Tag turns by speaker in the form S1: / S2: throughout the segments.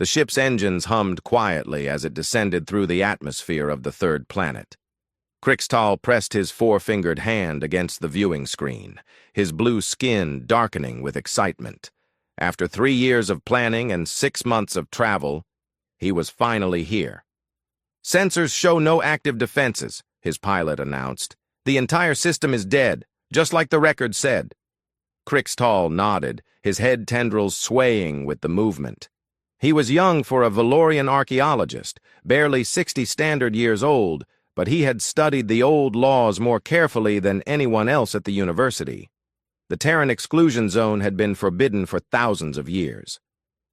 S1: The ship's engines hummed quietly as it descended through the atmosphere of the third planet. Crixtal pressed his four-fingered hand against the viewing screen, his blue skin darkening with excitement. After 3 years of planning and 6 months of travel, he was finally here. "Sensors show no active defenses," his pilot announced. "The entire system is dead, just like the record said." Crixtal nodded, his head tendrils swaying with the movement. He was young for a Valorian archaeologist, barely 60 standard years old, but he had studied the old laws more carefully than anyone else at the university. The Terran exclusion zone had been forbidden for thousands of years.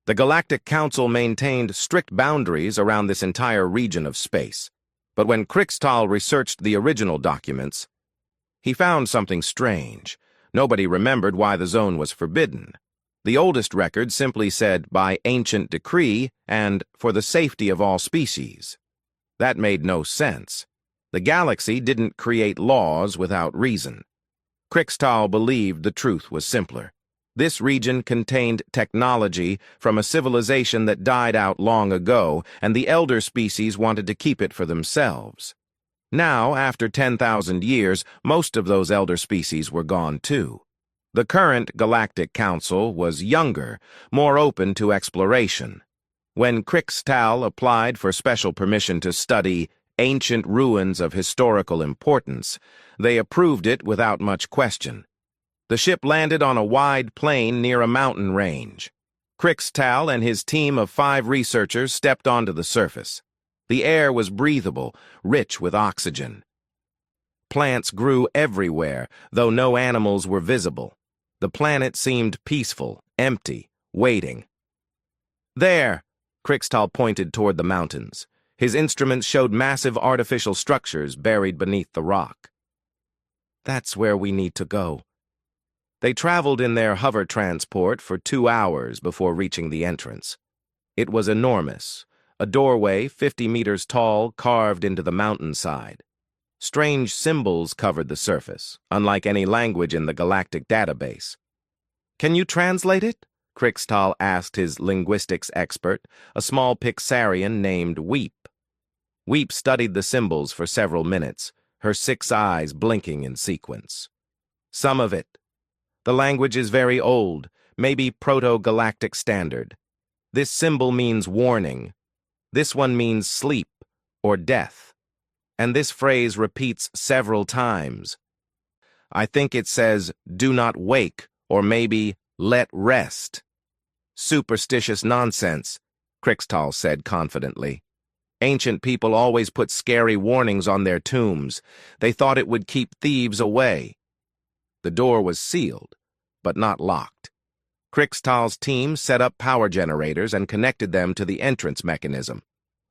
S1: The Galactic Council maintained strict boundaries around this entire region of space. But when Crixtal researched the original documents, he found something strange. Nobody remembered why the zone was forbidden. The oldest record simply said, "by ancient decree," and "for the safety of all species." That made no sense. The galaxy didn't create laws without reason. Crixtal believed the truth was simpler. This region contained technology from a civilization that died out long ago, and the elder species wanted to keep it for themselves. Now, after 10,000 years, most of those elder species were gone too. The current Galactic Council was younger, more open to exploration. When Crixtal applied for special permission to study ancient ruins of historical importance, they approved it without much question. The ship landed on a wide plain near a mountain range. Crixtal and his team of 5 researchers stepped onto the surface. The air was breathable, rich with oxygen. Plants grew everywhere, though no animals were visible. The planet seemed peaceful, empty, waiting. "There!" Crixtal pointed toward the mountains. His instruments showed massive artificial structures buried beneath the rock. "That's where we need to go." They traveled in their hover transport for 2 hours before reaching the entrance. It was enormous, a doorway 50 meters tall carved into the mountainside. Strange symbols covered the surface, unlike any language in the galactic database. "Can you translate it?" Crixtal asked his linguistics expert, a small Pixarian named Weep. Weep studied the symbols for several minutes, her 6 eyes blinking in sequence. "Some of it. The language is very old, maybe Proto-Galactic Standard. This symbol means warning. This one means sleep or death. And this phrase repeats several times. I think it says, 'do not wake,' or maybe, 'let rest.'" "Superstitious nonsense," Crixtal said confidently. "Ancient people always put scary warnings on their tombs. They thought it would keep thieves away." The door was sealed, but not locked. Crixtal's team set up power generators and connected them to the entrance mechanism.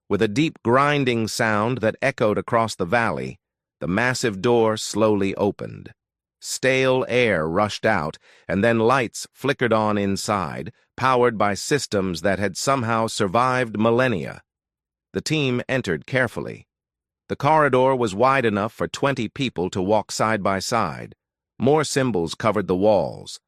S1: With a deep grinding sound that echoed across the valley, the massive door slowly opened. Stale air rushed out, and then lights flickered on inside, powered by systems that had somehow survived millennia. The team entered carefully. The corridor was wide enough for 20 people to walk side by side. More symbols covered the walls.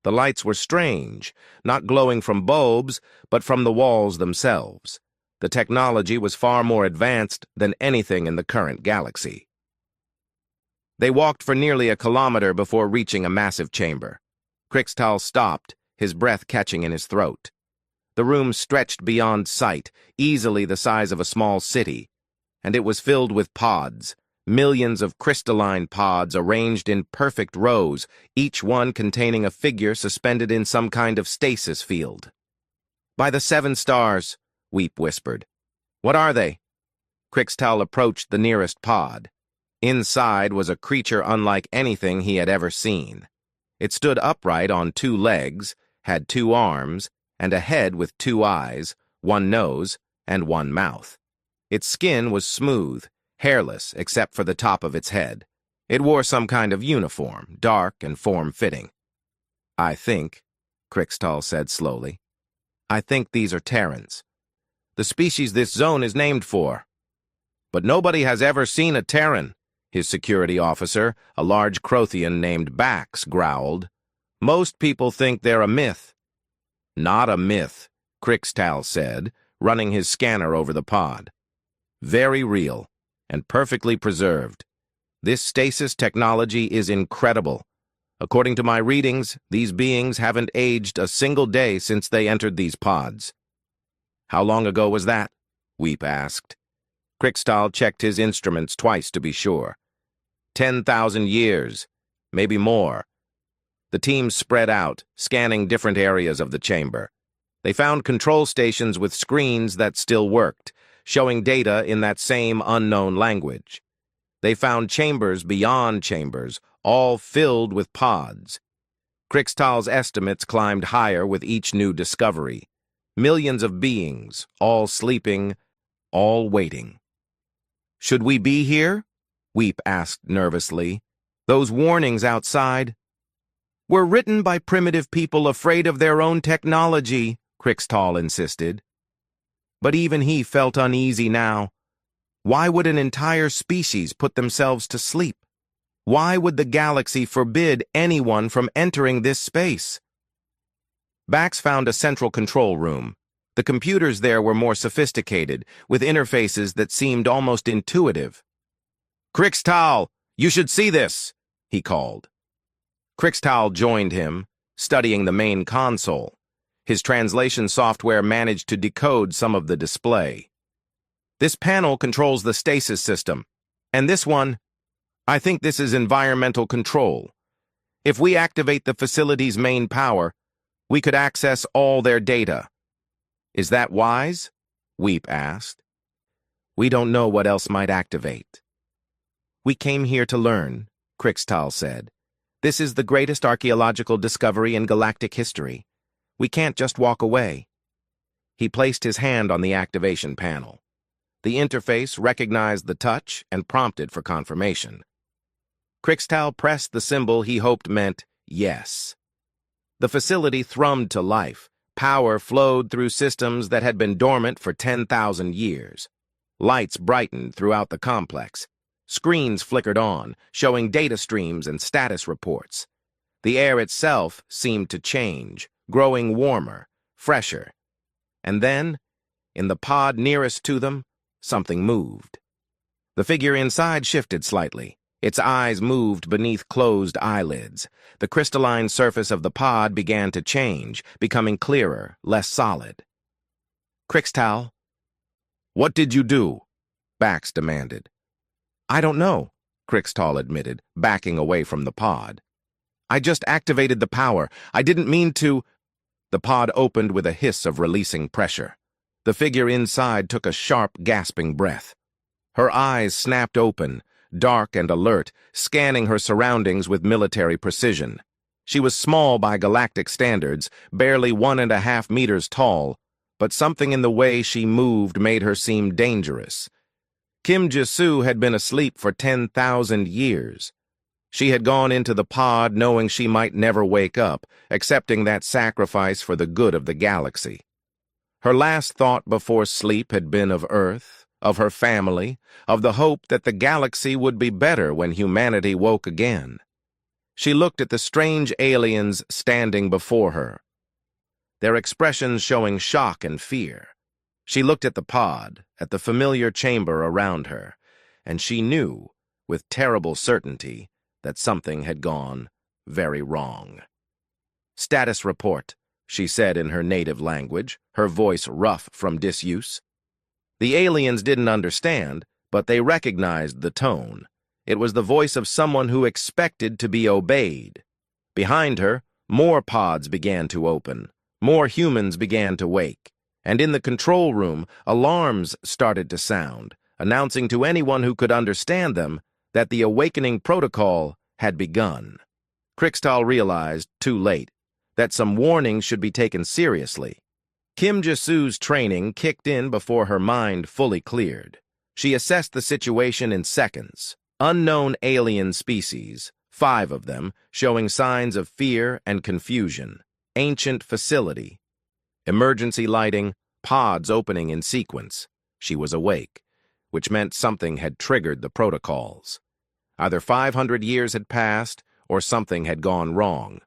S1: The lights were strange, not glowing from bulbs, but from the walls themselves. The technology was far more advanced than anything in the current galaxy. They walked for nearly a kilometer before reaching a massive chamber. Crixtal stopped, his breath catching in his throat. The room stretched beyond sight, easily the size of a small city, and it was filled with pods, millions of crystalline pods arranged in perfect rows, each one containing a figure suspended in some kind of stasis field. "By the 7 stars," Weep whispered. "What are they?" Crixtal approached the nearest pod. Inside was a creature unlike anything he had ever seen. It stood upright on 2 legs, had 2 arms, and a head with 2 eyes, 1 nose, and 1 mouth. Its skin was smooth, hairless except for the top of its head. It wore some kind of uniform, dark and form-fitting. "I think," Crixtal said slowly, "I think these are Terrans. The species this zone is named for." "But nobody has ever seen a Terran," his security officer, a large Crothian named Bax, growled. "Most people think they're a myth." "Not a myth," Crixtal said, running his scanner over the pod. Very real, and perfectly preserved. This stasis technology is incredible. According to my readings, these beings haven't aged a single day since they entered these pods. How long ago was that? Weep asked. Crixtal checked his instruments twice to be sure. 10,000 years, maybe more. The team spread out, scanning different areas of the chamber. They found control stations with screens that still worked, showing data in that same unknown language. They found chambers beyond chambers, all filled with pods. Crixtal's estimates climbed higher with each new discovery. Millions of beings, all sleeping, all waiting. Should we be here? Weep asked nervously. Those warnings outside were written by primitive people afraid of their own technology, Crixtal insisted. But even he felt uneasy now. Why would an entire species put themselves to sleep? Why would the galaxy forbid anyone from entering this space? Bax found a central control room. The computers there were more sophisticated, with interfaces that seemed almost intuitive. Crixtal, you should see this, he called. Crixtal joined him, studying the main console. His translation software managed to decode some of the display. This panel controls the stasis system, and this one, I think this is environmental control. If we activate the facility's main power, we could access all their data. Is that wise? Weep asked. We don't know what else might activate. We came here to learn, Crixtal said. This is the greatest archaeological discovery in galactic history. We can't just walk away. He placed his hand on the activation panel. The interface recognized the touch and prompted for confirmation. Crixtal pressed the symbol he hoped meant yes. The facility thrummed to life. Power flowed through systems that had been dormant for 10,000 years. Lights brightened throughout the complex. Screens flickered on, showing data streams and status reports. The air itself seemed to change, growing warmer, fresher. And then, in the pod nearest to them, something moved. The figure inside shifted slightly. Its eyes moved beneath closed eyelids. The crystalline surface of the pod began to change, becoming clearer, less solid. Crixtal, what did you do? Bax demanded. I don't know, Crixtal admitted, backing away from the pod. I just activated the power. I didn't mean to. The pod opened with a hiss of releasing pressure. The figure inside took a sharp, gasping breath. Her eyes snapped open, dark and alert, scanning her surroundings with military precision. She was small by galactic standards, barely 1.5 meters tall, but something in the way she moved made her seem dangerous. Kim Jisoo had been asleep for 10,000 years. She had gone into the pod knowing she might never wake up, accepting that sacrifice for the good of the galaxy. Her last thought before sleep had been of Earth, of her family, of the hope that the galaxy would be better when humanity woke again. She looked at the strange aliens standing before her, their expressions showing shock and fear. She looked at the pod, at the familiar chamber around her, and she knew, with terrible certainty, that something had gone very wrong. Status report, she said in her native language, her voice rough from disuse. The aliens didn't understand, but they recognized the tone. It was the voice of someone who expected to be obeyed. Behind her, more pods began to open. More humans began to wake. And in the control room, alarms started to sound, announcing to anyone who could understand them that the awakening protocol had begun. Crixtal realized, too late, that some warnings should be taken seriously. Kim Jisoo's training kicked in before her mind fully cleared. She assessed the situation in seconds. Unknown alien species, 5 of them, showing signs of fear and confusion. Ancient facility. Emergency lighting, pods opening in sequence. She was awake, which meant something had triggered the protocols. Either 500 years had passed, or something had gone wrong.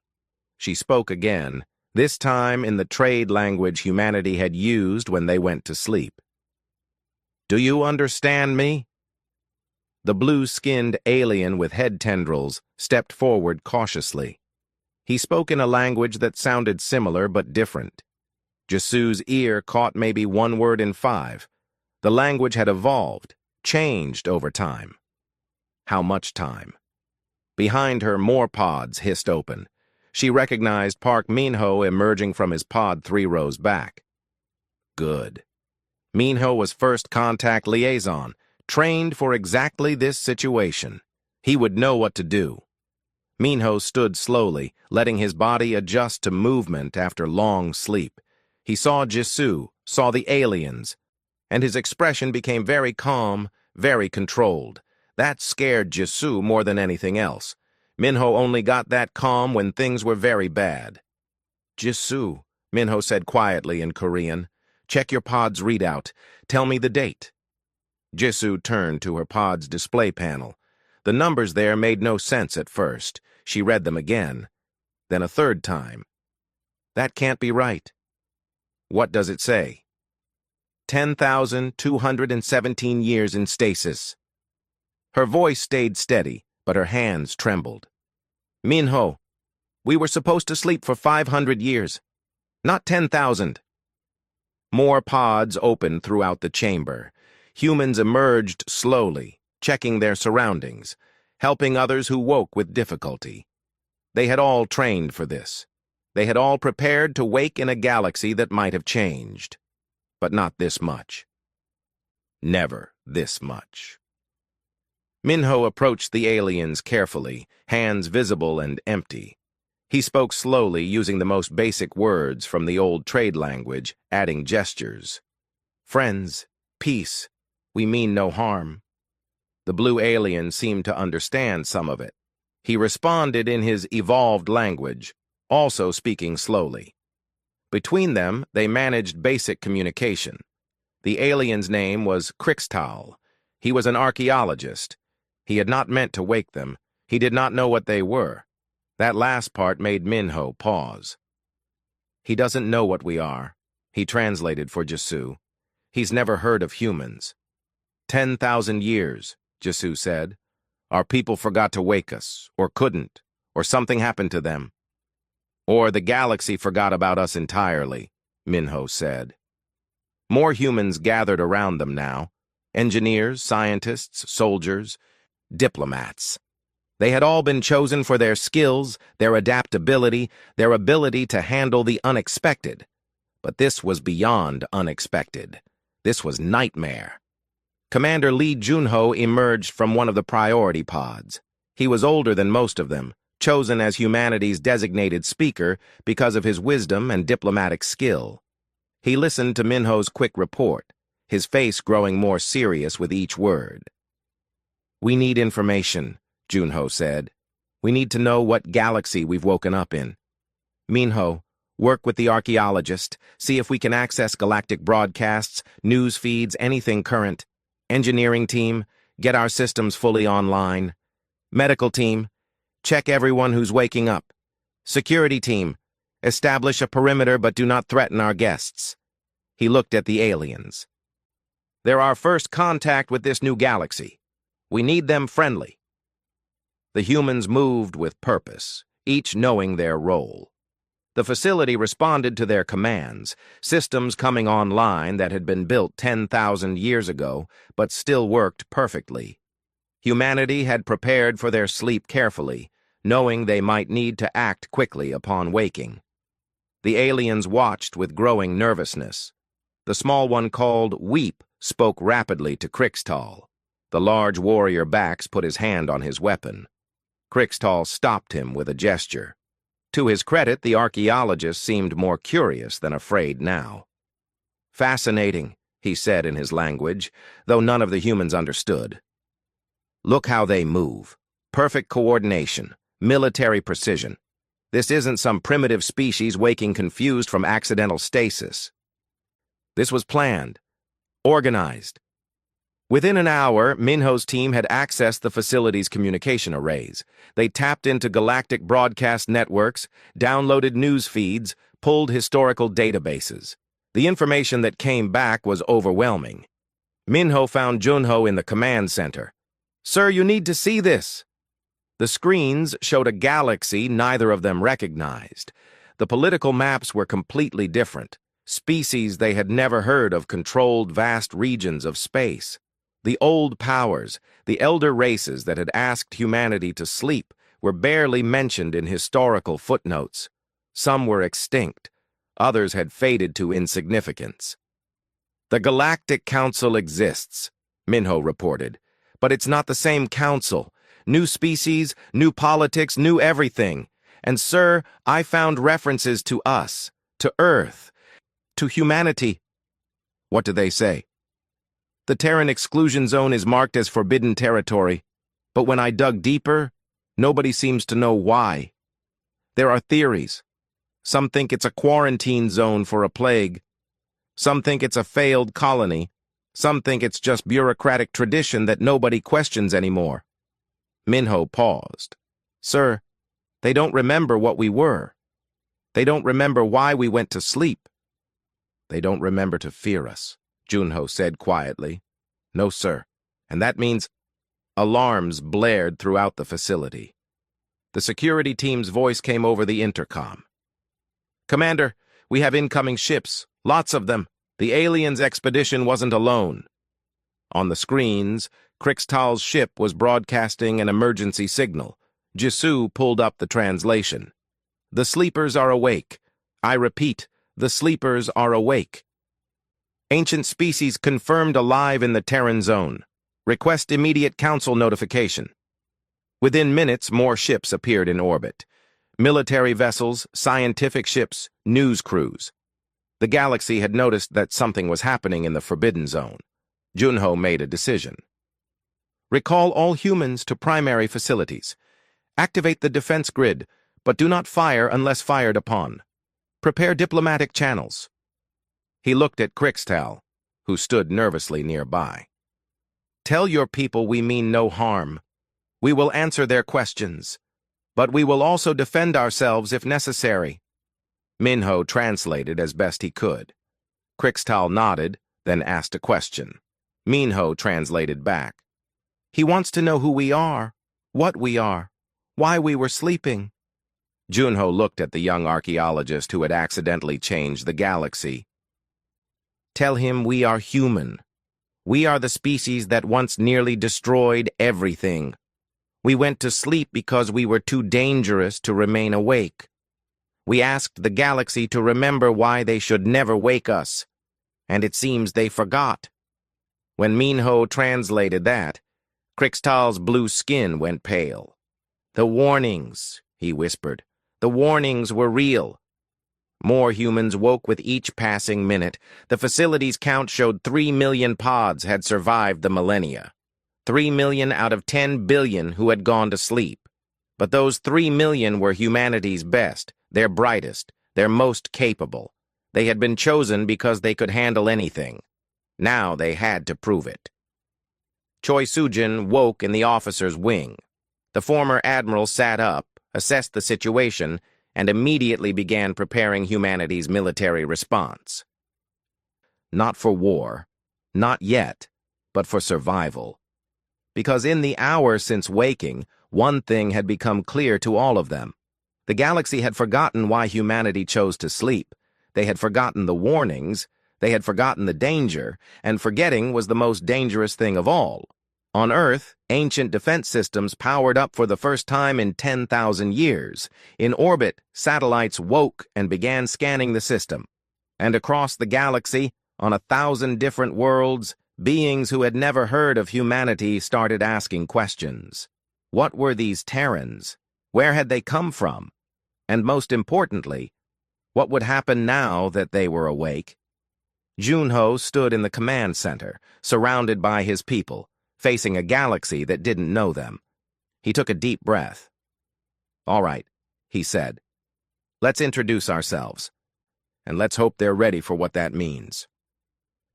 S1: She spoke again, this time in the trade language humanity had used when they went to sleep. "Do you understand me?" The blue-skinned alien with head tendrils stepped forward cautiously. He spoke in a language that sounded similar but different. Jisu's ear caught maybe one word in 5. The language had evolved, changed over time. How much time? Behind her, more pods hissed open. She recognized Park Minho emerging from his pod 3 rows back. Good. Minho was first contact liaison, trained for exactly this situation. He would know what to do. Minho stood slowly, letting his body adjust to movement after long sleep. He saw Jisu, saw the aliens, and his expression became very calm, very controlled. That scared Jisu more than anything else. Minho only got that calm when things were very bad. "Jisu," Minho said quietly in Korean, "check your pod's readout. Tell me the date." Jisu turned to her pod's display panel. The numbers there made no sense at first. She read them again, then a third time. "That can't be right." "What does it say?" 10,217 years in stasis." Her voice stayed steady, but her hands trembled. "Minho, we were supposed to sleep for 500 years, not 10,000. More pods opened throughout the chamber. Humans emerged slowly, checking their surroundings, helping others who woke with difficulty. They had all trained for this. They had all prepared to wake in a galaxy that might have changed. But not this much. Never this much. Minho approached the aliens carefully, hands visible and empty. He spoke slowly, using the most basic words from the old trade language, adding gestures. "Friends, peace, we mean no harm." The blue alien seemed to understand some of it. He responded in his evolved language, also speaking slowly. Between them, they managed basic communication. The alien's name was Krixtal. He was an archaeologist. He had not meant to wake them. He did not know what they were. That last part made Minho pause. "He doesn't know what we are," he translated for Jisu. "He's never heard of humans." 10,000 years, Jisu said. "Our people forgot to wake us, or couldn't, or something happened to them. Or the galaxy forgot about us entirely," Minho said. More humans gathered around them now. Engineers, scientists, soldiers, diplomats. They had all been chosen for their skills, their adaptability, their ability to handle the unexpected. But this was beyond unexpected. This was nightmare. Commander Lee Junho emerged from one of the priority pods. He was older than most of them, chosen as humanity's designated speaker because of his wisdom and diplomatic skill. He listened to Minho's quick report, his face growing more serious with each word. "We need information," Junho said. "We need to know what galaxy we've woken up in. Minho, work with the archaeologist, see if we can access galactic broadcasts, news feeds, anything current. Engineering team, get our systems fully online. Medical team, check everyone who's waking up. Security team, establish a perimeter but do not threaten our guests." He looked at the aliens. "They're our first contact with this new galaxy. We need them friendly." The humans moved with purpose, each knowing their role. The facility responded to their commands, systems coming online that had been built 10,000 years ago, but still worked perfectly. Humanity had prepared for their sleep carefully, knowing they might need to act quickly upon waking. The aliens watched with growing nervousness. The small one called Weep spoke rapidly to Krixtal. The large warrior Bax put his hand on his weapon. Krixtal stopped him with a gesture. To his credit, the archaeologist seemed more curious than afraid now. "Fascinating," he said in his language, though none of the humans understood. "Look how they move. Perfect coordination, military precision. This isn't some primitive species waking confused from accidental stasis. This was planned, organized." Within an hour, Minho's team had accessed the facility's communication arrays. They tapped into galactic broadcast networks, downloaded news feeds, pulled historical databases. The information that came back was overwhelming. Minho found Junho in the command center. "Sir, you need to see this." The screens showed a galaxy neither of them recognized. The political maps were completely different. Species they had never heard of controlled vast regions of space. The old powers, the elder races that had asked humanity to sleep, were barely mentioned in historical footnotes. Some were extinct. Others had faded to insignificance. "The Galactic Council exists," Minho reported, "but it's not the same council. New species, new politics, new everything. And sir, I found references to us, to Earth, to humanity." "What do they say?" "The Terran exclusion zone is marked as forbidden territory, but when I dug deeper, nobody seems to know why. There are theories. Some think it's a quarantine zone for a plague. Some think it's a failed colony. Some think it's just bureaucratic tradition that nobody questions anymore." Minho paused. "Sir, they don't remember what we were. They don't remember why we went to sleep." "They don't remember to fear us," Junho said quietly. "No, sir. And that means—" Alarms blared throughout the facility. The security team's voice came over the intercom. "Commander, we have incoming ships. Lots of them. The aliens' expedition wasn't alone." On the screens, Krixtal's ship was broadcasting an emergency signal. Jisoo pulled up the translation. "The sleepers are awake. I repeat, the sleepers are awake. Ancient species confirmed alive in the Terran zone. Request immediate council notification." Within minutes, more ships appeared in orbit. Military vessels, scientific ships, news crews. The galaxy had noticed that something was happening in the Forbidden Zone. Junho made a decision. "Recall all humans to primary facilities. Activate the defense grid, but do not fire unless fired upon. Prepare diplomatic channels." He looked at Krixtal, who stood nervously nearby. "Tell your people we mean no harm. We will answer their questions, but we will also defend ourselves if necessary." Minho translated as best he could. Krixtal nodded, then asked a question. Minho translated back. "He wants to know who we are, what we are, why we were sleeping." Junho looked at the young archaeologist who had accidentally changed the galaxy. "Tell him we are human. We are the species that once nearly destroyed everything. We went to sleep because we were too dangerous to remain awake. We asked the galaxy to remember why they should never wake us, and it seems they forgot." When Minho translated that, Krixtal's blue skin went pale. "The warnings," he whispered. "The warnings were real." More humans woke with each passing minute. The facility's count showed 3 million pods had survived the millennia. 3 million out of 10 billion who had gone to sleep. But those 3 million were humanity's best, their brightest, their most capable. They had been chosen because they could handle anything. Now they had to prove it. Choi Sujin woke in the officer's wing. The former admiral sat up, assessed the situation, and immediately began preparing humanity's military response. Not for war, not yet, but for survival. Because in the hour since waking, one thing had become clear to all of them. The galaxy had forgotten why humanity chose to sleep. They had forgotten the warnings, they had forgotten the danger, and forgetting was the most dangerous thing of all. On Earth, ancient defense systems powered up for the first time in 10,000 years. In orbit, satellites woke and began scanning the system. And across the galaxy, on 1,000 different worlds, beings who had never heard of humanity started asking questions. What were these Terrans? Where had they come from? And most importantly, what would happen now that they were awake? Junho stood in the command center, surrounded by his people, facing a galaxy that didn't know them. He took a deep breath. "All right," he said. "Let's introduce ourselves. And let's hope they're ready for what that means."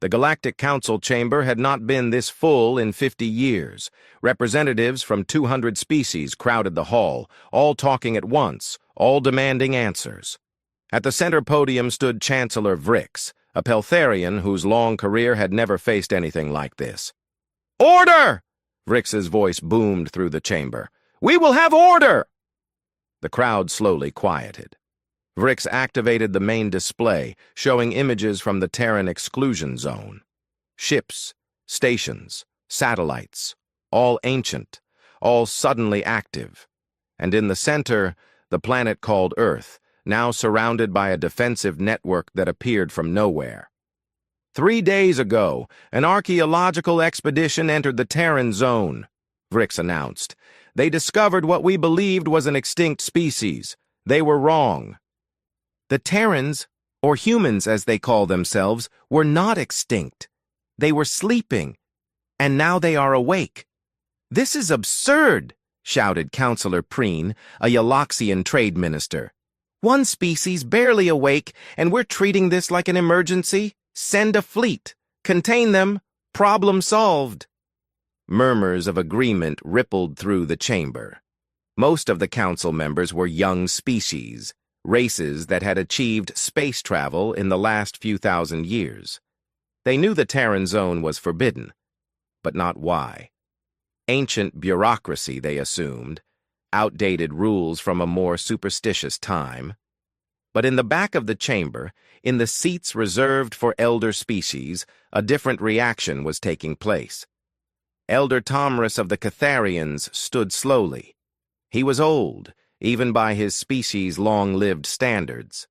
S1: The Galactic Council chamber had not been this full in 50 years. Representatives from 200 species crowded the hall, all talking at once, all demanding answers. At the center podium stood Chancellor Vrix, a Peltharian whose long career had never faced anything like this. "Order!" Vrix's voice boomed through the chamber. "We will have order!" The crowd slowly quieted. Vrix activated the main display, showing images from the Terran exclusion zone. Ships, stations, satellites, all ancient, all suddenly active. And in the center, the planet called Earth, now surrounded by a defensive network that appeared from nowhere. 3 days ago, an archaeological expedition entered the Terran zone, Vrix announced. They discovered what we believed was an extinct species. They were wrong. The Terrans, or humans as they call themselves, were not extinct. They were sleeping, and now they are awake. "This is absurd," shouted Councillor Preen, a Yaloxian trade minister. "One species barely awake, and we're treating this like an emergency? Send a fleet. Contain them. Problem solved." Murmurs of agreement rippled through the chamber. Most of the council members were young species, races that had achieved space travel in the last few thousand years. They knew the Terran zone was forbidden, but not why. Ancient bureaucracy, they assumed, outdated rules from a more superstitious time. But in the back of the chamber, in the seats reserved for elder species, a different reaction was taking place. Elder Tomris of the Catharians stood slowly. He was old, even by his species' long-lived standards.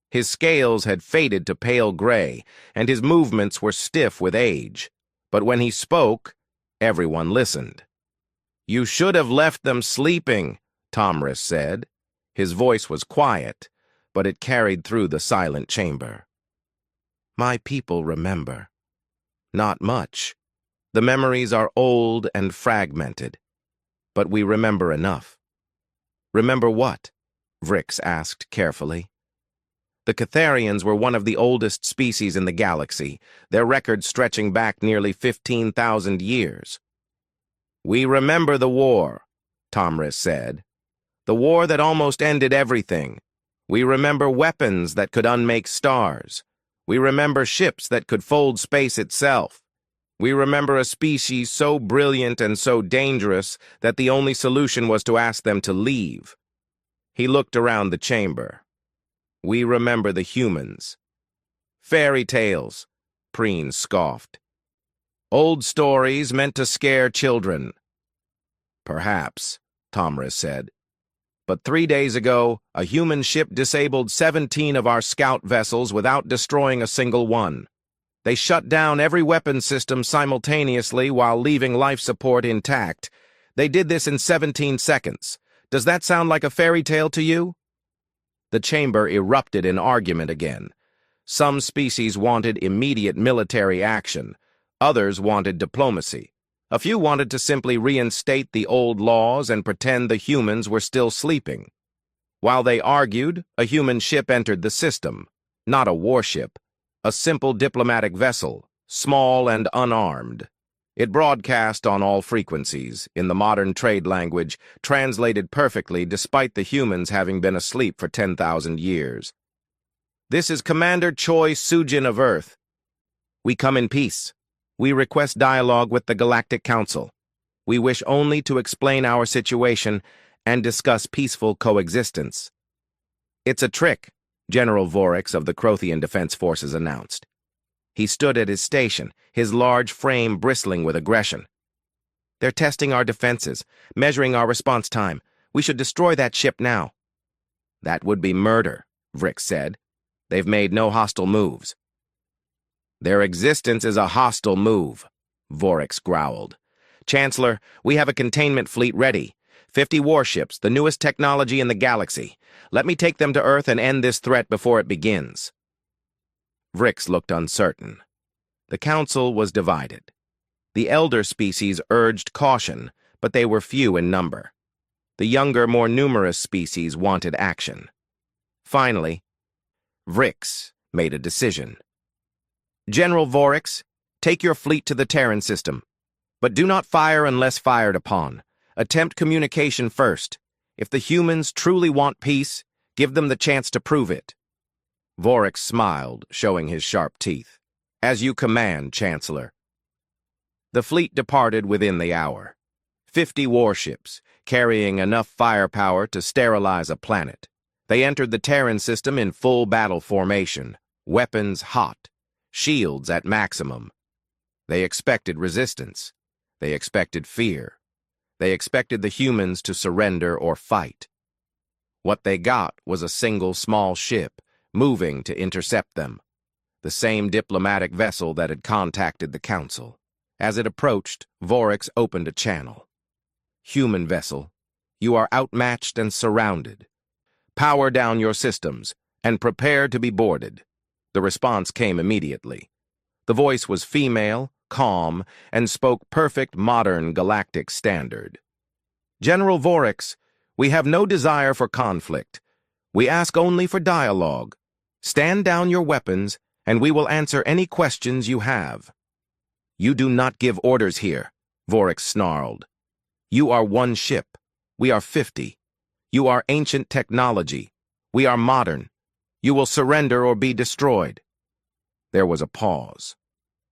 S1: His scales had faded to pale gray, and his movements were stiff with age. But when he spoke, everyone listened. "You should have left them sleeping," Tomris said. His voice was quiet, but it carried through the silent chamber. "My people remember. Not much. The memories are old and fragmented, but we remember enough." "Remember what?" Vrix asked carefully. The Catharians were one of the oldest species in the galaxy, their record stretching back nearly 15,000 years. "We remember the war," Tomris said. "The war that almost ended everything. We remember weapons that could unmake stars. We remember ships that could fold space itself. We remember a species so brilliant and so dangerous that the only solution was to ask them to leave." He looked around the chamber. "We remember the humans." "Fairy tales," Preen scoffed. "Old stories meant to scare children." "Perhaps," Tomris said. "But 3 days ago, a human ship disabled 17 of our scout vessels without destroying a single one. They shut down every weapon system simultaneously while leaving life support intact. They did this in 17 seconds. Does that sound like a fairy tale to you?" The chamber erupted in argument again. Some species wanted immediate military action. Others wanted diplomacy. A few wanted to simply reinstate the old laws and pretend the humans were still sleeping. While they argued, a human ship entered the system. Not a warship. A simple diplomatic vessel, small and unarmed. It broadcast on all frequencies, in the modern trade language, translated perfectly despite the humans having been asleep for 10,000 years. "This is Commander Choi Sujin of Earth. We come in peace. We request dialogue with the Galactic Council. We wish only to explain our situation and discuss peaceful coexistence." "It's a trick," General Vorix of the Crothian Defense Forces announced. He stood at his station, his large frame bristling with aggression. "They're testing our defenses, measuring our response time. We should destroy that ship now." "That would be murder," Vrix said. "They've made no hostile moves." "Their existence is a hostile move," Vorix growled. "Chancellor, we have a containment fleet ready. 50 warships, the newest technology in the galaxy. Let me take them to Earth and end this threat before it begins." Vrix looked uncertain. The council was divided. The elder species urged caution, but they were few in number. The younger, more numerous species wanted action. Finally, Vrix made a decision. "General Vorix, take your fleet to the Terran system. But do not fire unless fired upon. Attempt communication first. If the humans truly want peace, Give them the chance to prove it. Vorex smiled, showing his sharp teeth. As you command, Chancellor. The fleet departed within the hour. 50 warships, carrying enough firepower to sterilize a planet. They entered the Terran system in full battle formation, weapons hot, shields at maximum. They expected resistance. They expected fear. They expected the humans to surrender or fight. What they got was a single small ship, moving to intercept them. The same diplomatic vessel that had contacted the Council. As it approached, Vorex opened a channel. Human vessel, you are outmatched and surrounded. Power down your systems, and prepare to be boarded. The response came immediately. The voice was female, calm, and spoke perfect modern galactic standard. General Vorex, we have no desire for conflict. We ask only for dialogue. Stand down your weapons, and we will answer any questions you have. You do not give orders here, Vorex snarled. You are one ship. We are 50. You are ancient technology. We are modern. You will surrender or be destroyed. There was a pause.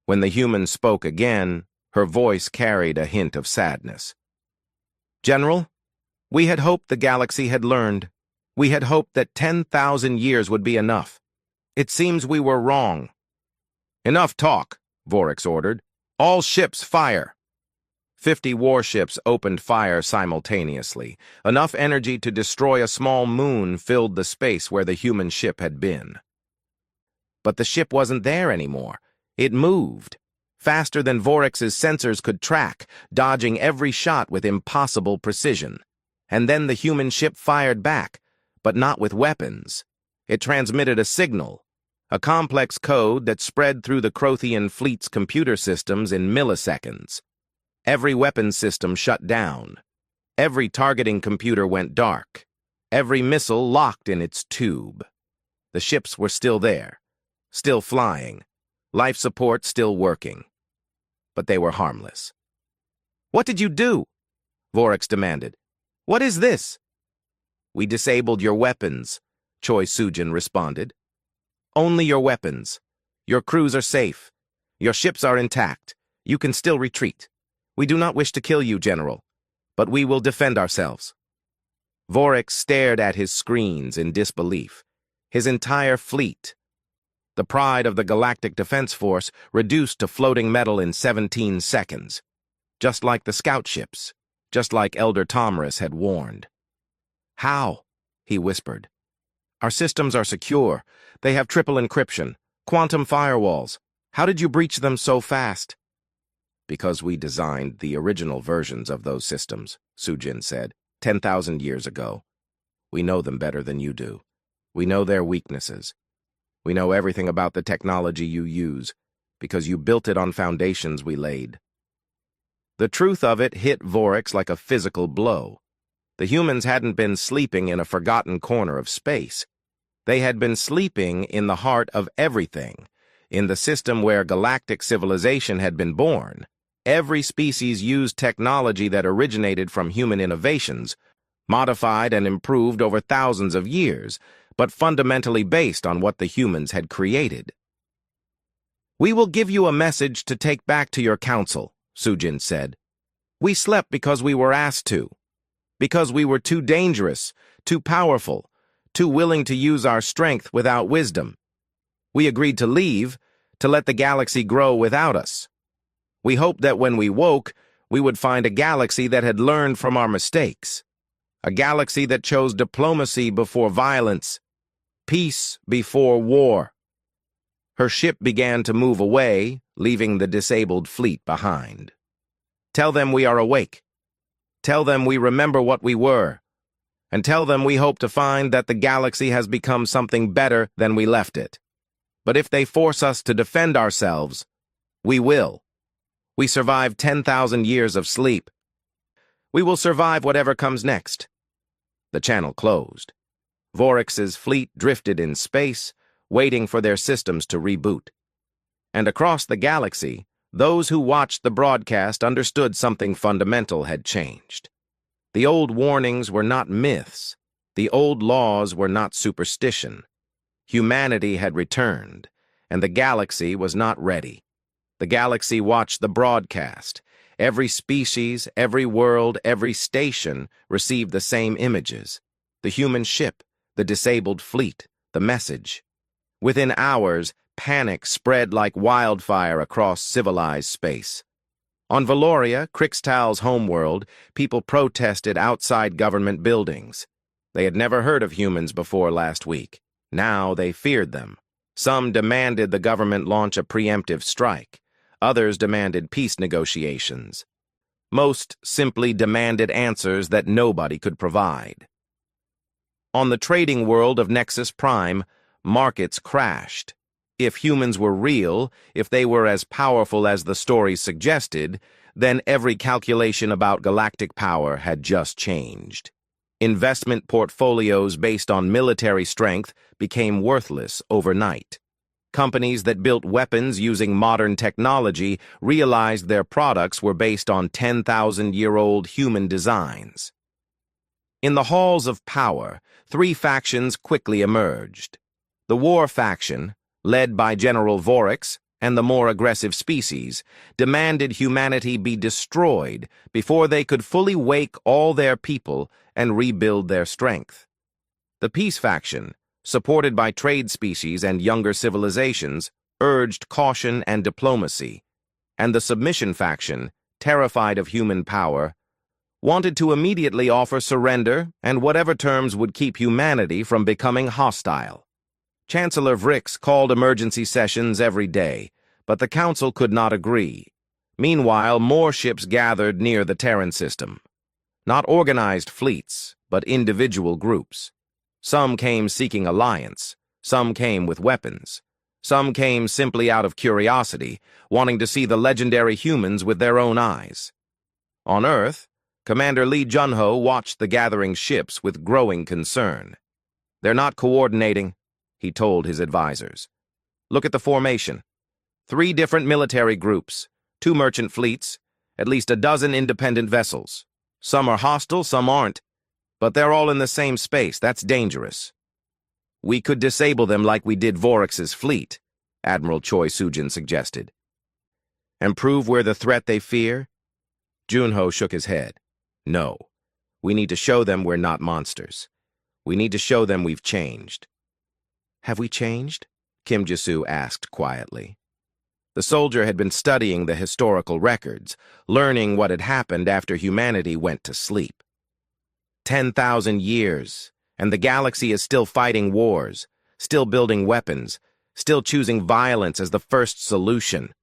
S1: When the human spoke again, her voice carried a hint of sadness. General, we had hoped the galaxy had learned. We had hoped that 10,000 years would be enough. It seems we were wrong. Enough talk, Vorex ordered. All ships fire. 50 warships opened fire simultaneously. Enough energy to destroy a small moon filled the space where the human ship had been. But the ship wasn't there anymore. It moved, faster than Vorex's sensors could track, dodging every shot with impossible precision. And then the human ship fired back, but not with weapons. It transmitted a signal, a complex code that spread through the Crothian fleet's computer systems in milliseconds. Every weapons system shut down. Every targeting computer went dark. Every missile locked in its tube. The ships were still there, still flying, life support still working. But they were harmless. What did you do? Vorex demanded. What is this? We disabled your weapons, Choi Sujin responded. Only your weapons. Your crews are safe. Your ships are intact. You can still retreat. We do not wish to kill you, General, but we will defend ourselves. Vorex stared at his screens in disbelief. His entire fleet, the pride of the Galactic Defense Force, reduced to floating metal in 17 seconds. Just like the scout ships, just like Elder Tomris had warned. How? He whispered. Our systems are secure. They have triple encryption, quantum firewalls. How did you breach them so fast? Because we designed the original versions of those systems, Sujin said, 10,000 years ago. We know them better than you do. We know their weaknesses. We know everything about the technology you use, because you built it on foundations we laid. The truth of it hit Vorex like a physical blow. The humans hadn't been sleeping in a forgotten corner of space. They had been sleeping in the heart of everything, in the system where galactic civilization had been born. Every species used technology that originated from human innovations, modified and improved over thousands of years, but fundamentally based on what the humans had created. We will give you a message to take back to your council, Sujin said. We slept because we were asked to, because we were too dangerous, too powerful, too willing to use our strength without wisdom. We agreed to leave, to let the galaxy grow without us. We hoped that when we woke, we would find a galaxy that had learned from our mistakes. A galaxy that chose diplomacy before violence, peace before war. Her ship began to move away, leaving the disabled fleet behind. Tell them we are awake. Tell them we remember what we were. And tell them we hope to find that the galaxy has become something better than we left it. But if they force us to defend ourselves, we will. We survived 10,000 years of sleep. We will survive whatever comes next. The channel closed. Vorex's fleet drifted in space, waiting for their systems to reboot. And across the galaxy, those who watched the broadcast understood something fundamental had changed. The old warnings were not myths. The old laws were not superstition. Humanity had returned, and the galaxy was not ready. The galaxy watched the broadcast. Every species, every world, every station received the same images. The human ship, the disabled fleet, the message. Within hours, panic spread like wildfire across civilized space. On Valoria, Crixtal's homeworld, people protested outside government buildings. They had never heard of humans before last week. Now they feared them. Some demanded the government launch a preemptive strike. Others demanded peace negotiations. Most simply demanded answers that nobody could provide. On the trading world of Nexus Prime, markets crashed. If humans were real, if they were as powerful as the stories suggested, then every calculation about galactic power had just changed. Investment portfolios based on military strength became worthless overnight. Companies that built weapons using modern technology realized their products were based on 10,000-year-old human designs. In the halls of power, three factions quickly emerged. The War faction, led by General Vorix and the more aggressive species, demanded humanity be destroyed before they could fully wake all their people and rebuild their strength. The Peace faction, supported by trade species and younger civilizations, urged caution and diplomacy, and the Submission faction, terrified of human power, wanted to immediately offer surrender and whatever terms would keep humanity from becoming hostile. Chancellor Vrix called emergency sessions every day, but the Council could not agree. Meanwhile, more ships gathered near the Terran system. Not organized fleets, but individual groups. Some came seeking alliance, some came with weapons. Some came simply out of curiosity, wanting to see the legendary humans with their own eyes. On Earth, Commander Lee Junho watched the gathering ships with growing concern. "They're not coordinating," he told his advisors. "Look at the formation. 3 different military groups, 2 merchant fleets, at least a dozen independent vessels. Some are hostile, some aren't. But they're all in the same space. That's dangerous." "We could disable them like we did Vorix's fleet," Admiral Choi Sujin suggested. "And prove we're the threat they fear?" Junho shook his head. "No. We need to show them we're not monsters. We need to show them we've changed." "Have we changed?" Kim Jisoo asked quietly. The soldier had been studying the historical records, learning what had happened after humanity went to sleep. 10,000 years, and the galaxy is still fighting wars, still building weapons, still choosing violence as the first solution.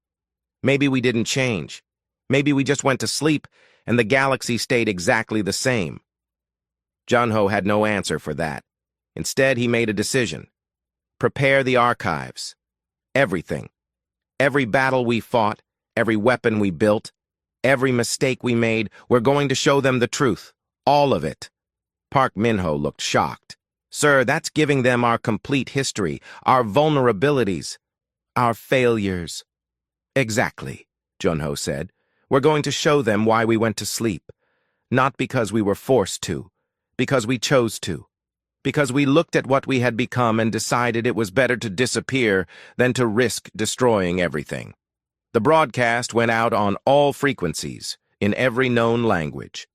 S1: Maybe we didn't change. Maybe we just went to sleep, and the galaxy stayed exactly the same. Junho had no answer for that. Instead, he made a decision. Prepare the archives. Everything. Every battle we fought, every weapon we built, every mistake we made, we're going to show them the truth. All of it. Park Minho looked shocked. "Sir, that's giving them our complete history, our vulnerabilities, our failures." "Exactly," Junho said. "We're going to show them why we went to sleep. Not because we were forced to, because we chose to. Because we looked at what we had become and decided it was better to disappear than to risk destroying everything." The broadcast went out on all frequencies, in every known language.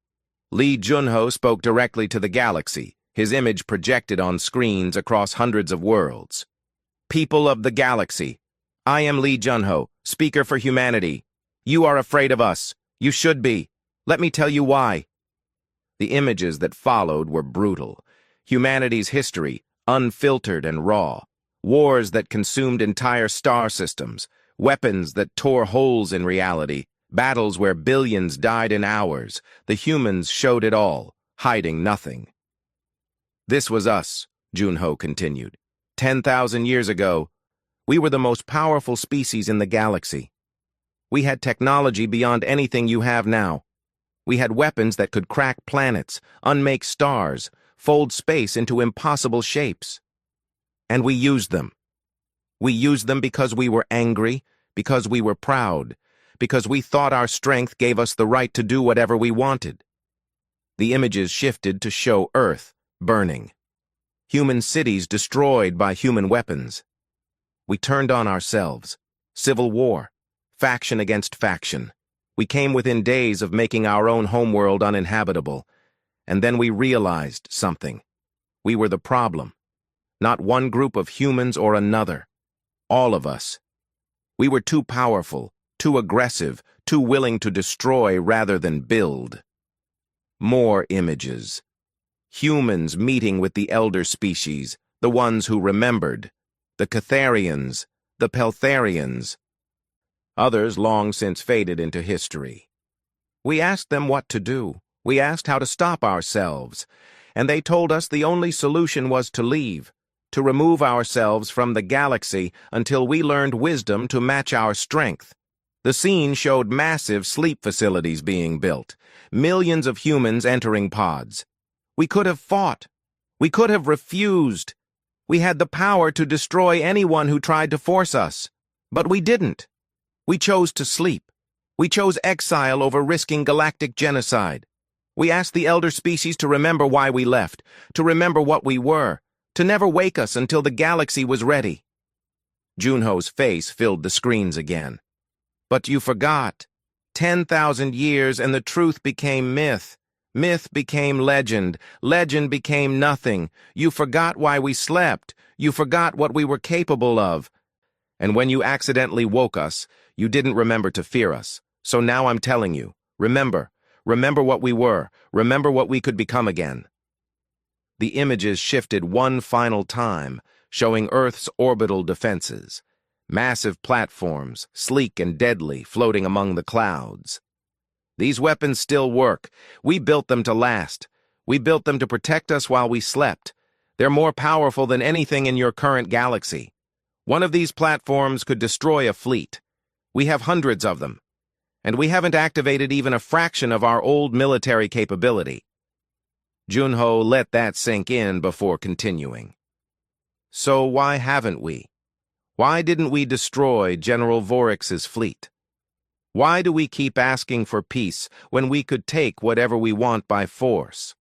S1: Lee Junho spoke directly to the galaxy, his image projected on screens across hundreds of worlds. "People of the galaxy, I am Lee Junho, speaker for humanity. You are afraid of us. You should be. Let me tell you why." The images that followed were brutal. Humanity's history, unfiltered and raw. Wars that consumed entire star systems. Weapons that tore holes in reality. Battles where billions died in hours. The humans showed it all, hiding nothing. "This was us," Junho continued. 10,000 years ago, we were the most powerful species in the galaxy. We had technology beyond anything you have now. We had weapons that could crack planets, unmake stars, fold space into impossible shapes. And we used them. We used them because we were angry, because we were proud, because we thought our strength gave us the right to do whatever we wanted. The images shifted to show Earth, burning. Human cities destroyed by human weapons. We turned on ourselves. Civil war. Faction against faction. We came within days of making our own homeworld uninhabitable. And then we realized something. We were the problem. Not one group of humans or another. All of us. We were too powerful, too aggressive, too willing to destroy rather than build. More images. Humans meeting with the elder species, the ones who remembered. The Catharians, the Peltharians. Others long since faded into history. We asked them what to do. We asked how to stop ourselves. And they told us the only solution was to leave, to remove ourselves from the galaxy until we learned wisdom to match our strength. The scene showed massive sleep facilities being built, millions of humans entering pods. We could have fought. We could have refused. We had the power to destroy anyone who tried to force us. But we didn't. We chose to sleep. We chose exile over risking galactic genocide. We asked the elder species to remember why we left, to remember what we were, to never wake us until the galaxy was ready. Junho's face filled the screens again. But you forgot. 10,000 years and the truth became myth. Myth became legend. Legend became nothing. You forgot why we slept. You forgot what we were capable of. And when you accidentally woke us, you didn't remember to fear us. So now I'm telling you, remember. Remember what we were. Remember what we could become again. The images shifted one final time, showing Earth's orbital defenses. Massive platforms, sleek and deadly, floating among the clouds. These weapons still work. We built them to last. We built them to protect us while we slept. They're more powerful than anything in your current galaxy. One of these platforms could destroy a fleet. We have hundreds of them. And we haven't activated even a fraction of our old military capability. Junho let that sink in before continuing. So why haven't we? Why didn't we destroy General Vorix's fleet? Why do we keep asking for peace when we could take whatever we want by force?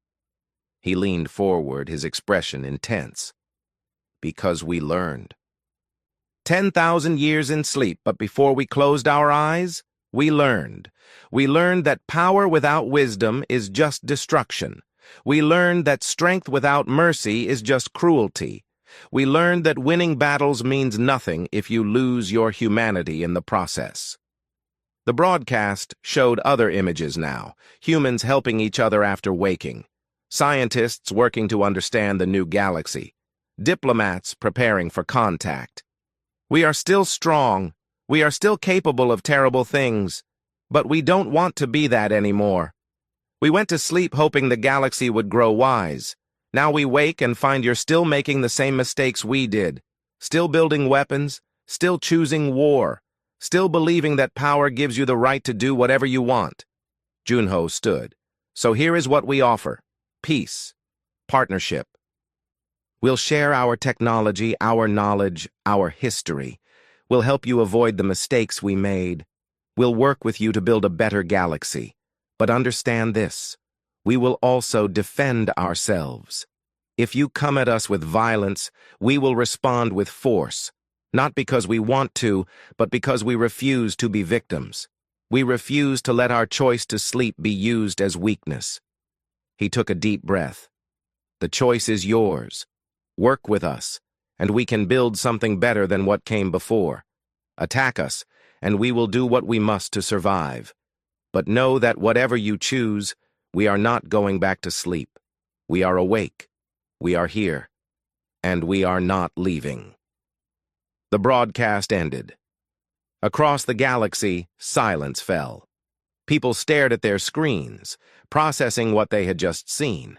S1: He leaned forward, his expression intense. Because we learned. 10,000 years in sleep, but before we closed our eyes, we learned. We learned that power without wisdom is just destruction. We learned that strength without mercy is just cruelty. We learned that winning battles means nothing if you lose your humanity in the process. The broadcast showed other images now, humans helping each other after waking, scientists working to understand the new galaxy, diplomats preparing for contact. We are still strong, we are still capable of terrible things, but we don't want to be that anymore. We went to sleep hoping the galaxy would grow wise. Now we wake and find you're still making the same mistakes we did, still building weapons, still choosing war, still believing that power gives you the right to do whatever you want. Junho stood. So here is what we offer. Peace. Partnership. We'll share our technology, our knowledge, our history. We'll help you avoid the mistakes we made. We'll work with you to build a better galaxy. But understand this. We will also defend ourselves. If you come at us with violence, we will respond with force. Not because we want to, but because we refuse to be victims. We refuse to let our choice to sleep be used as weakness. He took a deep breath. The choice is yours. Work with us, and we can build something better than what came before. Attack us, and we will do what we must to survive. But know that whatever you choose, we are not going back to sleep. We are awake. We are here. And we are not leaving. The broadcast ended. Across the galaxy, silence fell. People stared at their screens, processing what they had just seen.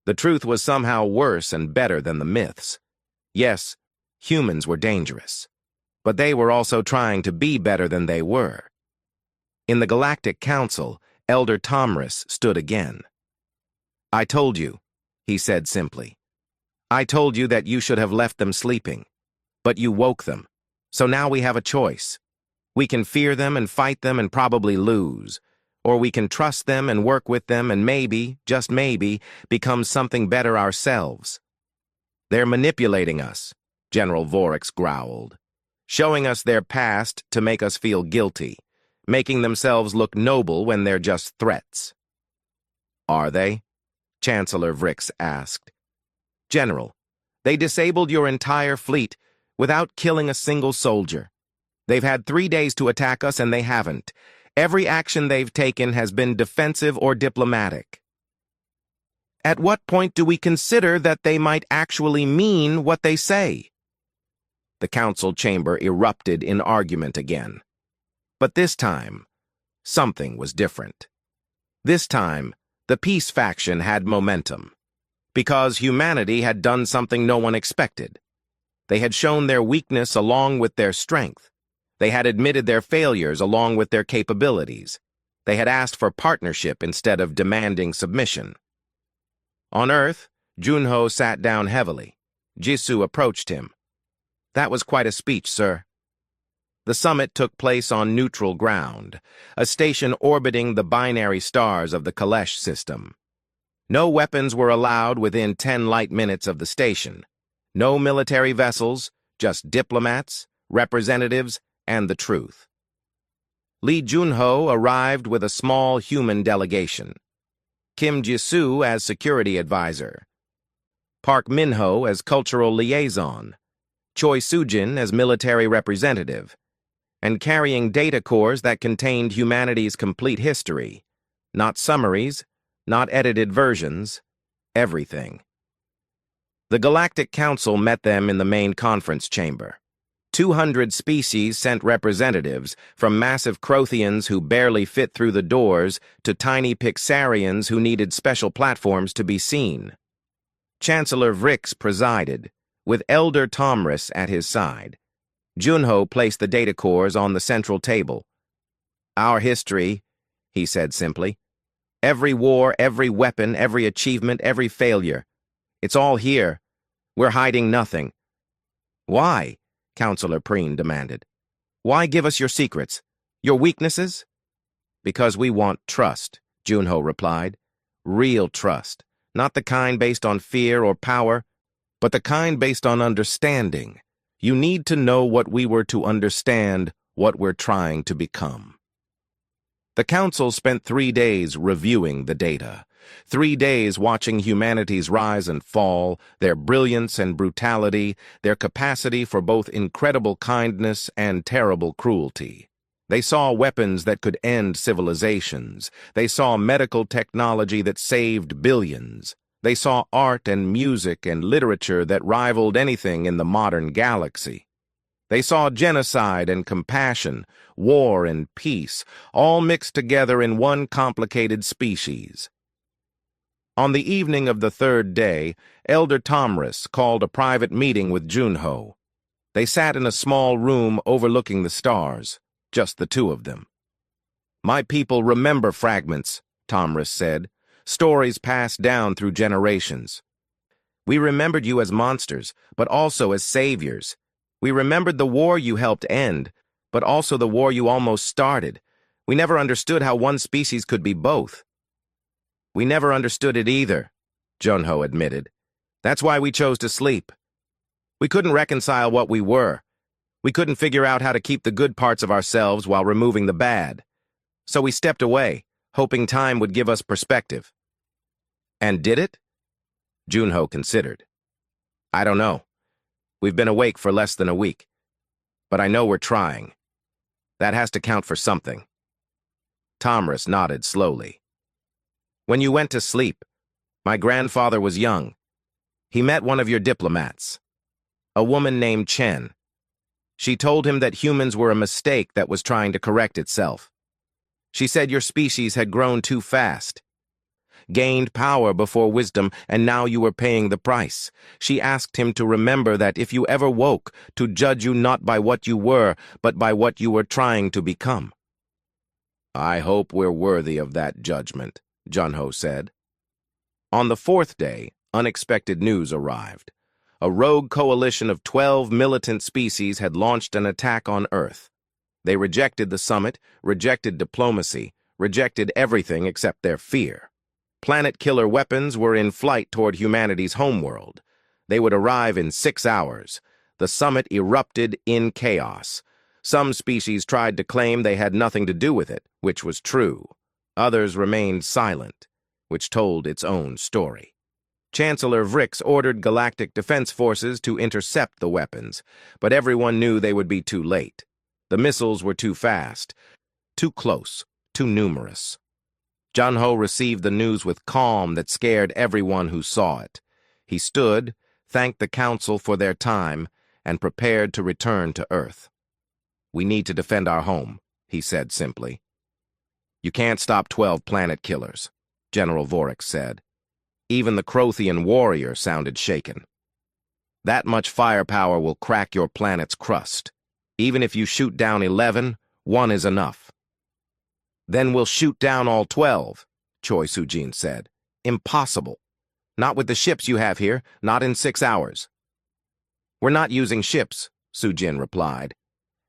S1: The truth was somehow worse and better than the myths. Yes, humans were dangerous. But they were also trying to be better than they were. In the Galactic Council, Elder Tomris stood again. I told you, he said simply. I told you that you should have left them sleeping. But you woke them. So now we have a choice. We can fear them and fight them and probably lose. or we can trust them and work with them and maybe, just maybe, become something better ourselves. They're manipulating us, General Vorix growled, showing us their past to make us feel guilty, making themselves look noble when they're just threats. Are they? Chancellor Vrix asked. General, they disabled your entire fleet without killing a single soldier. They've had 3 days to attack us and they haven't. Every action they've taken has been defensive or diplomatic. At what point do we consider that they might actually mean what they say? The council chamber erupted in argument again. But this time, something was different. This time, the peace faction had momentum. Because humanity had done something no one expected. They had shown their weakness along with their strength. They had admitted their failures along with their capabilities. They had asked for partnership instead of demanding submission. On Earth, Junho sat down heavily. Jisoo approached him. That was quite a speech, sir. The summit took place on neutral ground, a station orbiting the binary stars of the Kalesh system. No weapons were allowed within 10 light minutes of the station. No military vessels, just diplomats, representatives, and the truth. Lee Junho arrived with a small human delegation. Kim Jisoo as security advisor. Park Minho as cultural liaison. Choi Sujin as military representative. And carrying data cores that contained humanity's complete history. Not summaries, not edited versions, everything. The Galactic Council met them in the main conference chamber. 200 species sent representatives, from massive Crothians who barely fit through the doors to tiny Pixarians who needed special platforms to be seen. Chancellor Vrix presided, with Elder Tomris at his side. Junho placed the data cores on the central table. Our history, he said simply. Every war, every weapon, every achievement, every failure. It's all here. We're hiding nothing. Why? Counselor Preen demanded. Why give us your secrets? Your weaknesses? Because we want trust, Junho replied. Real trust. Not the kind based on fear or power, but the kind based on understanding. You need to know what we were to understand, what we're trying to become. The Council spent 3 days reviewing the data. 3 days watching humanity's rise and fall, their brilliance and brutality, their capacity for both incredible kindness and terrible cruelty. They saw weapons that could end civilizations. They saw medical technology that saved billions. They saw art and music and literature that rivaled anything in the modern galaxy. They saw genocide and compassion, war and peace, all mixed together in one complicated species. On the evening of the 3rd day, Elder Tomris called a private meeting with Junho. They sat in a small room overlooking the stars, just the two of them. My people remember fragments, Tomris said, stories passed down through generations. We remembered you as monsters, but also as saviors. We remembered the war you helped end, but also the war you almost started. We never understood how one species could be both. We never understood it either, Junho admitted. That's why we chose to sleep. We couldn't reconcile what we were. We couldn't figure out how to keep the good parts of ourselves while removing the bad. So we stepped away, hoping time would give us perspective. And did it? Junho considered. I don't know. We've been awake for less than a week. But I know we're trying. That has to count for something. Tomris nodded slowly. When you went to sleep, my grandfather was young. He met one of your diplomats, a woman named Chen. She told him that humans were a mistake that was trying to correct itself. She said your species had grown too fast, gained power before wisdom, and now you were paying the price. She asked him to remember that if you ever woke, to judge you not by what you were, but by what you were trying to become. I hope we're worthy of that judgment, Junho said. On the 4th day, unexpected news arrived. A rogue coalition of 12 militant species had launched an attack on Earth. They rejected the summit, rejected diplomacy, rejected everything except their fear. Planet-killer weapons were in flight toward humanity's homeworld. They would arrive in 6 hours. The summit erupted in chaos. Some species tried to claim they had nothing to do with it, which was true. Others remained silent, which told its own story. Chancellor Vrix ordered Galactic Defense Forces to intercept the weapons, but everyone knew they would be too late. The missiles were too fast, too close, too numerous. Junho received the news with calm that scared everyone who saw it. He stood, thanked the Council for their time, and prepared to return to Earth. "We need to defend our home," he said simply. "You can't stop 12 planet killers," General Vorix said. Even the Crothian warrior sounded shaken. "That much firepower will crack your planet's crust. Even if you shoot down 11, 1 is enough." "Then we'll shoot down all 12, Choi Sujin said. "Impossible. Not with the ships you have here, not in 6 hours." "We're not using ships," Sujin replied.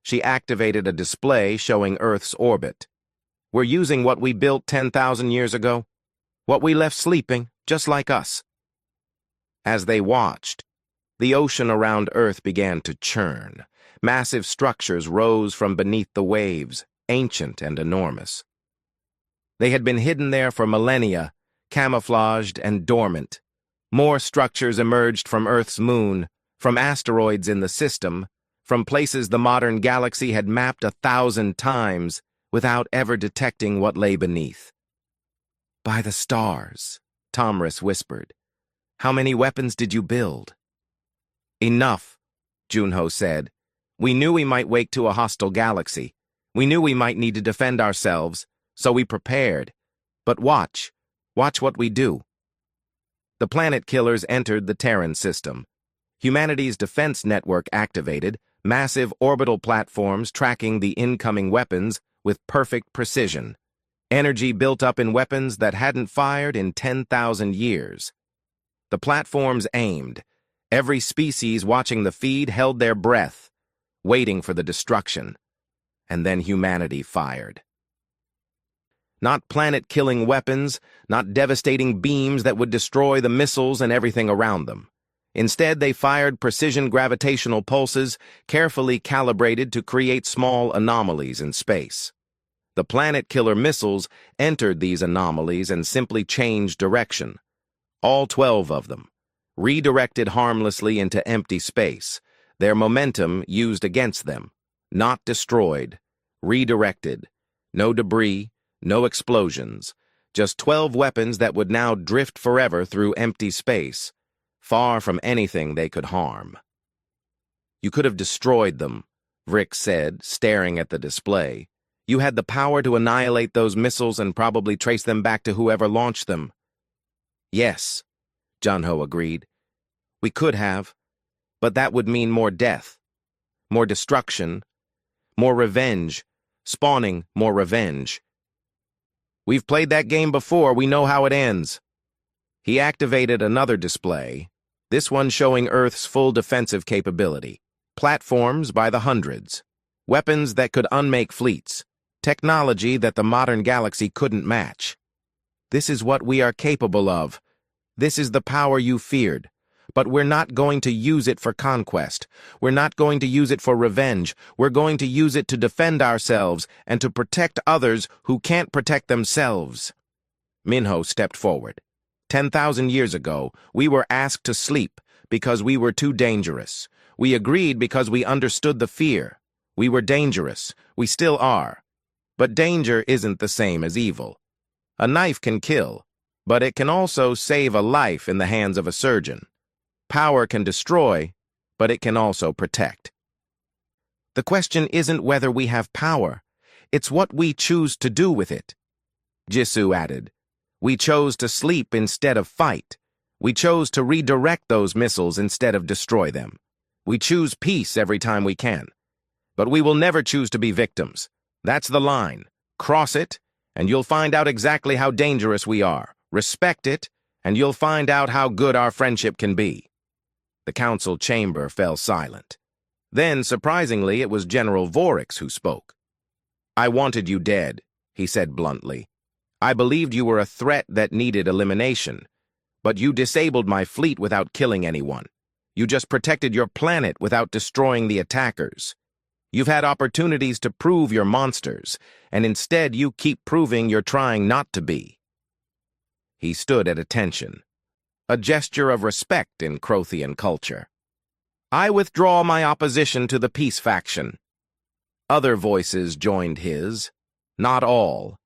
S1: She activated a display showing Earth's orbit. "We're using what we built 10,000 years ago. What we left sleeping, just like us." As they watched, the ocean around Earth began to churn. Massive structures rose from beneath the waves, ancient and enormous. They had been hidden there for millennia, camouflaged and dormant. More structures emerged from Earth's moon, from asteroids in the system, from places the modern galaxy had mapped 1,000 times without ever detecting what lay beneath. "By the stars," Tomris whispered. "How many weapons did you build?" "Enough," Junho said. "We knew we might wake to a hostile galaxy. We knew we might need to defend ourselves, so we prepared. But watch what we do." The planet killers entered the Terran system. Humanity's defense network activated, massive orbital platforms tracking the incoming weapons with perfect precision. Energy built up in weapons that hadn't fired in 10,000 years. The platforms aimed. Every species watching the feed held their breath, waiting for the destruction. And then humanity fired. Not planet-killing weapons, not devastating beams that would destroy the missiles and everything around them. Instead, they fired precision gravitational pulses, carefully calibrated to create small anomalies in space. The planet-killer missiles entered these anomalies and simply changed direction. All 12 of them, redirected harmlessly into empty space, their momentum used against them, not destroyed, redirected. No debris, no explosions, just 12 weapons that would now drift forever through empty space, far from anything they could harm. "You could have destroyed them," Vrix said, staring at the display. "You had the power to annihilate those missiles and probably trace them back to whoever launched them." "Yes," Junho agreed. "We could have, but that would mean more death, more destruction, more revenge, spawning more revenge. We've played that game before, we know how it ends." He activated another display, this one showing Earth's full defensive capability. Platforms by the hundreds. Weapons that could unmake fleets. Technology that the modern galaxy couldn't match. "This is what we are capable of. This is the power you feared. But we're not going to use it for conquest. We're not going to use it for revenge. We're going to use it to defend ourselves and to protect others who can't protect themselves." Minho stepped forward. 10,000 years ago, we were asked to sleep because we were too dangerous. We agreed because we understood the fear. We were dangerous. We still are. But danger isn't the same as evil. A knife can kill, but it can also save a life in the hands of a surgeon. Power can destroy, but it can also protect. The question isn't whether we have power. It's what we choose to do with it. Jisoo added. We chose to sleep instead of fight. We chose to redirect those missiles instead of destroy them. We choose peace every time we can. But we will never choose to be victims. That's the line. Cross it, and you'll find out exactly how dangerous we are. Respect it, and you'll find out how good our friendship can be. The council chamber fell silent. Then, surprisingly, it was General Vorix who spoke. "I wanted you dead," he said bluntly. "I believed you were a threat that needed elimination, but you disabled my fleet without killing anyone. You just protected your planet without destroying the attackers. You've had opportunities to prove you're monsters, and instead you keep proving you're trying not to be." He stood at attention, a gesture of respect in Crothian culture. "I withdraw my opposition to the peace faction." Other voices joined his. Not all.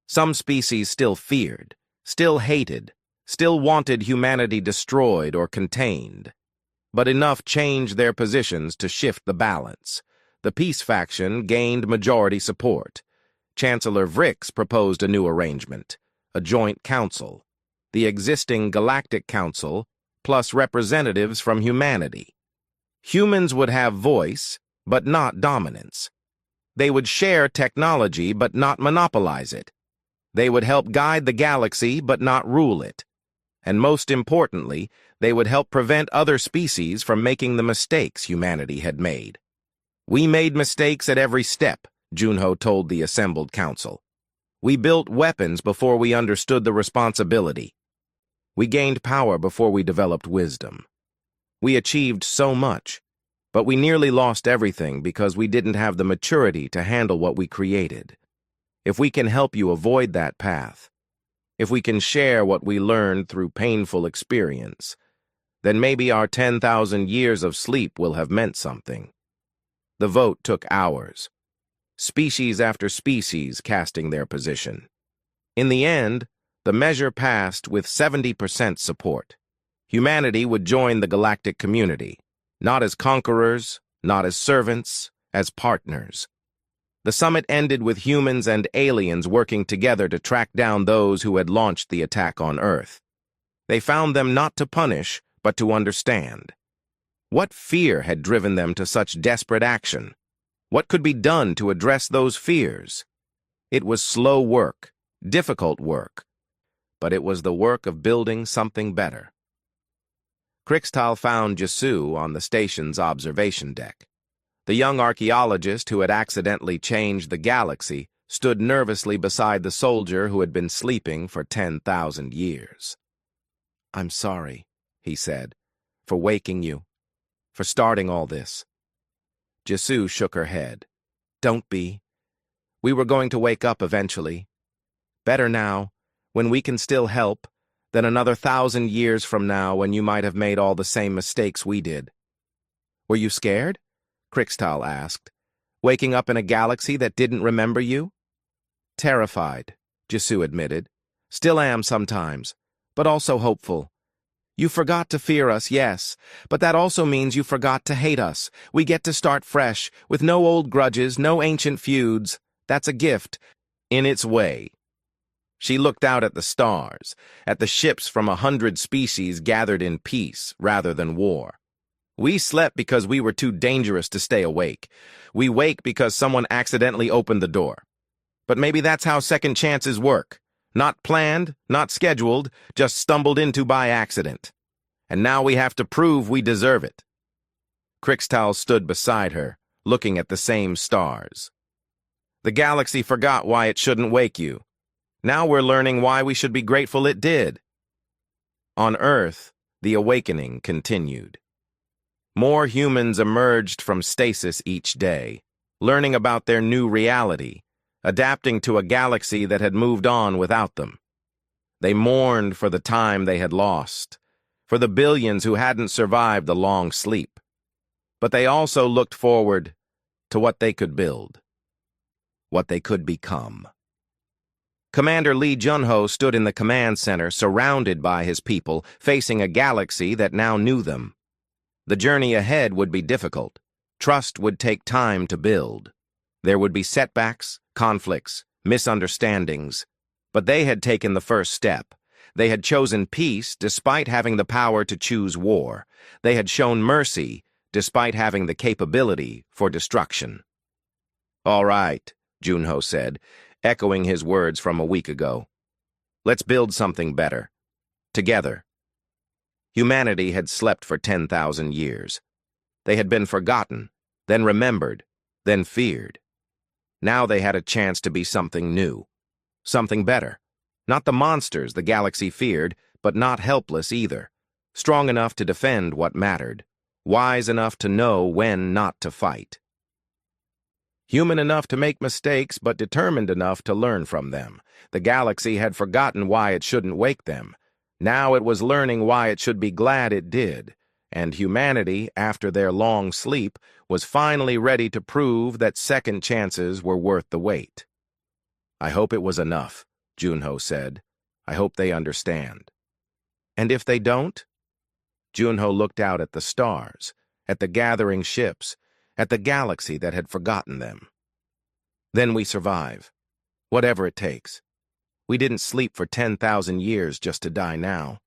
S1: Some species still feared, still hated, still wanted humanity destroyed or contained. But enough changed their positions to shift the balance. The peace faction gained majority support. Chancellor Vrix proposed a new arrangement, a joint council. The existing Galactic Council, plus representatives from humanity. Humans would have voice, but not dominance. They would share technology, but not monopolize it. They would help guide the galaxy, but not rule it. And most importantly, they would help prevent other species from making the mistakes humanity had made. "We made mistakes at every step," Junho told the assembled council. "We built weapons before we understood the responsibility. We gained power before we developed wisdom. We achieved so much, but we nearly lost everything because we didn't have the maturity to handle what we created. If we can help you avoid that path, if we can share what we learned through painful experience, then maybe our 10,000 years of sleep will have meant something." The vote took hours, species after species casting their position. In the end, the measure passed with 70% support. Humanity would join the galactic community, not as conquerors, not as servants, as partners. The summit ended with humans and aliens working together to track down those who had launched the attack on Earth. They found them not to punish, but to understand. What fear had driven them to such desperate action? What could be done to address those fears? It was slow work, difficult work, but it was the work of building something better. Crixtal found Jesu on the station's observation deck. The young archaeologist who had accidentally changed the galaxy stood nervously beside the soldier who had been sleeping for 10,000 years. "I'm sorry," he said, "for waking you, for starting all this." Jesu shook her head. "Don't be. We were going to wake up eventually. Better now, when we can still help, than another 1,000 years from now when you might have made all the same mistakes we did." "Were you scared?" Crixtal asked. "Waking up in a galaxy that didn't remember you?" "Terrified," Jesu admitted. "Still am sometimes, but also hopeful. You forgot to fear us, yes, but that also means you forgot to hate us. We get to start fresh, with no old grudges, no ancient feuds. That's a gift, in its way." She looked out at the stars, at the ships from 100 species gathered in peace rather than war. "We slept because we were too dangerous to stay awake. We wake because someone accidentally opened the door. But maybe that's how second chances work. Not planned, not scheduled, just stumbled into by accident. And now we have to prove we deserve it." Crixtal stood beside her, looking at the same stars. "The galaxy forgot why it shouldn't wake you. Now we're learning why we should be grateful it did." On Earth, the awakening continued. More humans emerged from stasis each day, learning about their new reality, adapting to a galaxy that had moved on without them. They mourned for the time they had lost, for the billions who hadn't survived the long sleep. But they also looked forward to what they could build, what they could become. Commander Lee Junho stood in the command center, surrounded by his people, facing a galaxy that now knew them. The journey ahead would be difficult. Trust would take time to build. There would be setbacks, conflicts, misunderstandings. But they had taken the first step. They had chosen peace despite having the power to choose war. They had shown mercy despite having the capability for destruction. "All right," Junho said, echoing his words from a week ago. "Let's build something better. Together." Humanity had slept for 10,000 years. They had been forgotten, then remembered, then feared. Now they had a chance to be something new, Something better. Not the monsters the galaxy feared, but not helpless either. Strong enough to defend what mattered. Wise enough to know when not to fight. Human enough to make mistakes, but determined enough to learn from them. The galaxy had forgotten why it shouldn't wake them. Now it was learning why it should be glad it did. And humanity, after their long sleep, was finally ready to prove that second chances were worth the wait. "I hope it was enough," Junho said. "I hope they understand." "And if they don't?" Junho looked out at the stars, at the gathering ships, at the galaxy that had forgotten them. "Then we survive. Whatever it takes. We didn't sleep for 10,000 years just to die now."